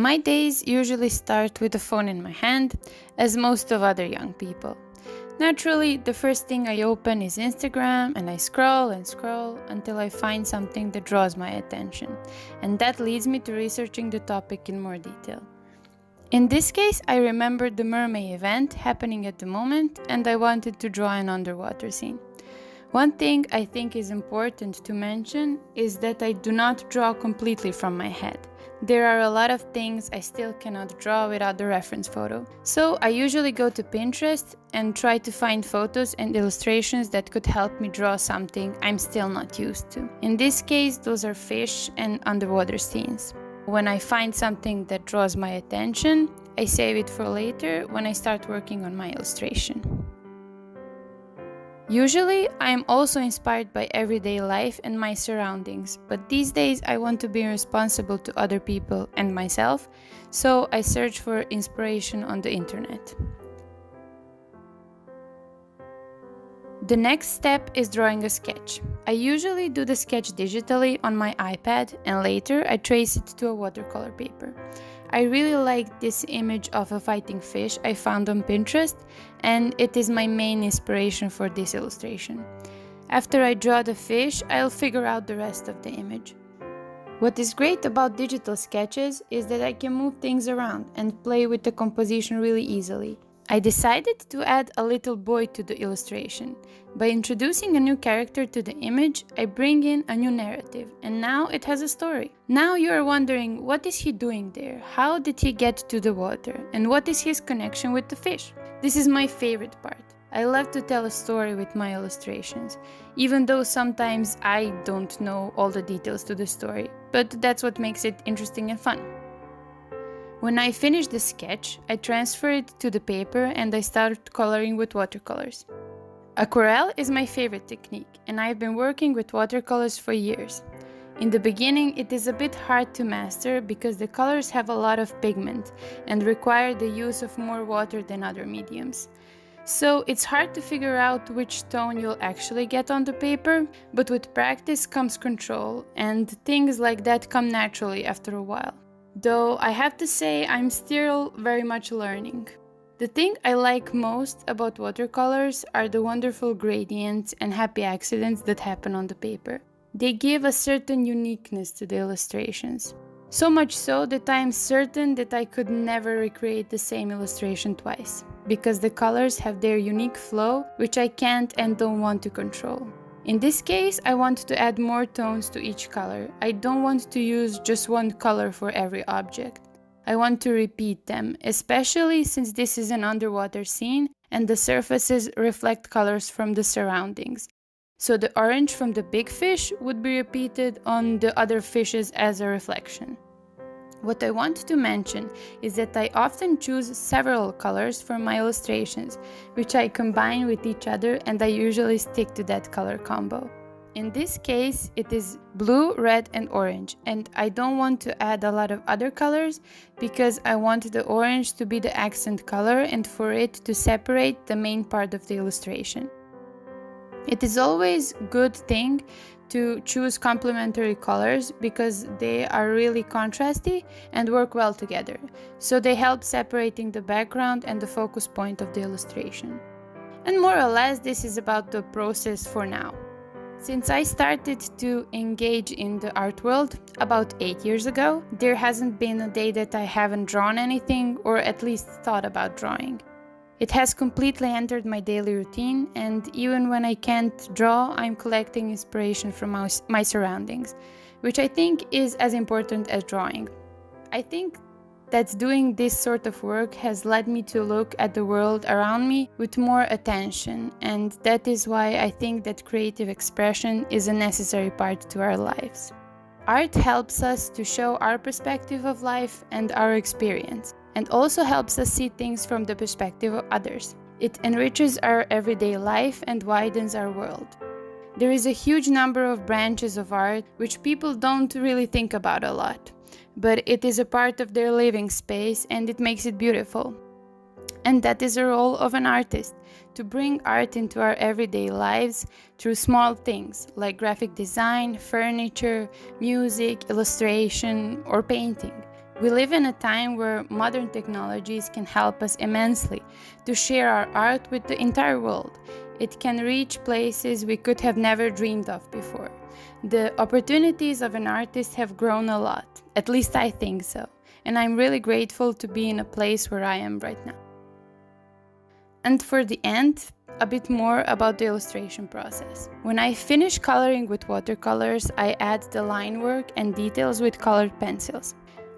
My days usually start with a phone in my hand, as most of other young people. Naturally, the first thing I open is Instagram and I scroll and scroll until I find something that draws my attention, and that leads me to researching the topic in more detail. In this case, I remembered the mermaid event happening at the moment and I wanted to draw an underwater scene. One thing I think is important to mention is that I do not draw completely from my head. There are a lot of things I still cannot draw without the reference photo. So I usually go to Pinterest and try to find photos and illustrations that could help me draw something I'm still not used to. In this case, those are fish and underwater scenes. When I find something that draws my attention, I save it for later when I start working on my illustration. Usually, I am also inspired by everyday life and my surroundings, but these days I want to be responsible to other people and myself, so I search for inspiration on the internet. The next step is drawing a sketch. I usually do the sketch digitally on my iPad and later I trace it to a watercolor paper. I really like this image of a fighting fish I found on Pinterest, and it is my main inspiration for this illustration. After I draw the fish, I'll figure out the rest of the image. What is great about digital sketches is that I can move things around and play with the composition really easily. I decided to add a little boy to the illustration. By introducing a new character to the image, I bring in a new narrative, and now it has a story. Now you are wondering, what is he doing there? How did he get to the water? And what is his connection with the fish? This is my favorite part. I love to tell a story with my illustrations, even though sometimes I don't know all the details to the story, but that's what makes it interesting and fun. When I finish the sketch, I transfer it to the paper and I start coloring with watercolors. Aquarelle is my favorite technique, and I've been working with watercolors for years. In the beginning, it is a bit hard to master because the colors have a lot of pigment and require the use of more water than other mediums. So it's hard to figure out which tone you'll actually get on the paper, but with practice comes control, and things like that come naturally after a while. Though I have to say I'm still very much learning. The thing I like most about watercolors are the wonderful gradients and happy accidents that happen on the paper. They give a certain uniqueness to the illustrations. So much so that I am certain that I could never recreate the same illustration twice, because the colors have their unique flow, which I can't and don't want to control. In this case, I want to add more tones to each color. I don't want to use just one color for every object. I want to repeat them, especially since this is an underwater scene and the surfaces reflect colors from the surroundings. So the orange from the big fish would be repeated on the other fishes as a reflection. What I want to mention is that I often choose several colors for my illustrations, which I combine with each other, and I usually stick to that color combo. In this case, it is blue, red, and orange, and I don't want to add a lot of other colors because I want the orange to be the accent color and for it to separate the main part of the illustration. It is always a good thing to choose complementary colors because they are really contrasty and work well together, so they help separating the background and the focus point of the illustration. And more or less this is about the process for now. Since I started to engage in the art world about 8 years ago, there hasn't been a day that I haven't drawn anything or at least thought about drawing. It has completely entered my daily routine, and even when I can't draw, I'm collecting inspiration from my surroundings, which I think is as important as drawing. I think that doing this sort of work has led me to look at the world around me with more attention, and that is why I think that creative expression is a necessary part to our lives. Art helps us to show our perspective of life and our experience, and also helps us see things from the perspective of others. It enriches our everyday life and widens our world. There is a huge number of branches of art which people don't really think about a lot, but it is a part of their living space and it makes it beautiful. And that is the role of an artist, to bring art into our everyday lives through small things like graphic design, furniture, music, illustration, or painting. We live in a time where modern technologies can help us immensely to share our art with the entire world. It can reach places we could have never dreamed of before. The opportunities of an artist have grown a lot, at least I think so, and I'm really grateful to be in a place where I am right now. And for the end, a bit more about the illustration process. When I finish coloring with watercolors, I add the line work and details with colored pencils.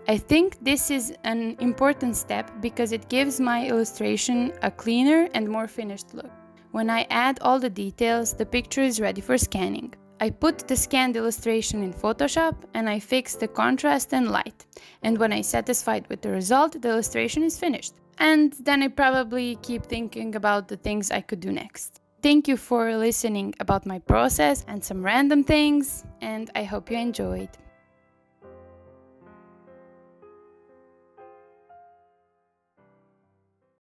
I think this is an important step because it gives my illustration a cleaner and more finished look. When I add all the details, the picture is ready for scanning. I put the scanned illustration in Photoshop and I fix the contrast and light. And when I'm satisfied with the result, the illustration is finished. And then I probably keep thinking about the things I could do next. Thank you for listening about my process and some random things, and I hope you enjoyed.